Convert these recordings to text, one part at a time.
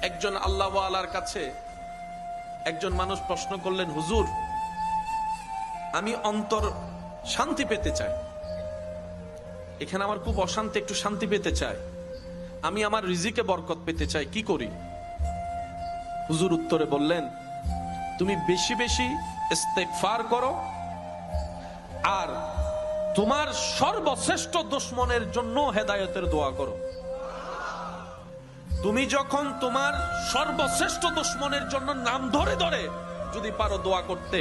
একজন আল্লাহ ওয়ালার কাছে একজন মানুষ প্রশ্ন করলেন, হুজুর, আমি অন্তর শান্তি পেতে চাই, এখানে আমার খুব অশান্তি, একটু শান্তি পেতে চাই, আমি আমার রিজিকে বরকত পেতে চাই, কি করি? হুজুর উত্তরে বললেন, তুমি বেশি বেশি ইস্তেগফার করো আর তোমার সর্বশ্রেষ্ঠ দুশমনের জন্য হেদায়েতের দোয়া করো। তুমি যখন তোমার সর্বশ্রেষ্ঠ দুশমনের জন্য নাম ধরে ধরে যদি পারো দোয়া করতে,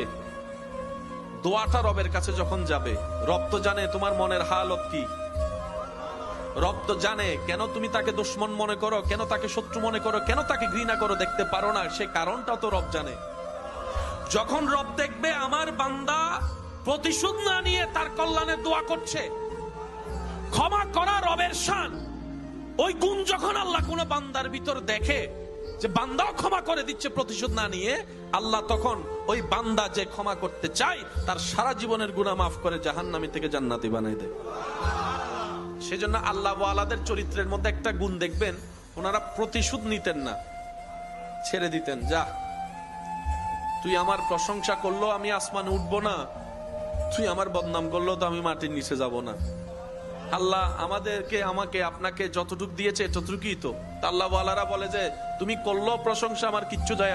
দোয়াটা রবের কাছে যখন যাবে, রব তো জানে তোমার মনের হালত কি, রব তো জানে কেন তুমি তাকে দুশমন মনে করো, কেন তাকে শত্রু মনে করো, কেন তাকে ঘৃণা করো, দেখতে পারো না, সে কারণটা তো রব জানে। যখন রব দেখবে আমার বান্দা প্রতিশোধ না নিয়ে তার কল্যাণে দোয়া করছে, ক্ষমা করা রবের শান, ওই গুণ যখন আল্লাহ কোন বান্দার ভিতর দেখে যে বান্দাও ক্ষমা করে দিচ্ছে প্রতিশোধ না নিয়ে, আল্লাহ তখন ওই বান্দা যে ক্ষমা করতে চায় তার সারা জীবনের গুনাহ মাফ করে জাহান্নামী থেকে জান্নাতি বানাই দেয়। সেজন্য আল্লাহ ওয়ালাদের চরিত্রের মধ্যে একটা গুণ দেখবেন, ওনারা প্রতিশোধ নিতেন না, ছেড়ে দিতেন, যা তুই আমার প্রশংসা করলো আমি আসমানে উঠবো না, তুই আমার বদনাম করলো তো আমি মাটির নিচে যাব না। আল্লাহ আমাদেরকে, আমাকে, আপনাকে যতটুকু দিয়েছে ততটুকুই তো। আল্লাহ ওয়ালারা বলে যে তুমি করলো প্রশংসা, আমার কিচ্ছু যায় আসে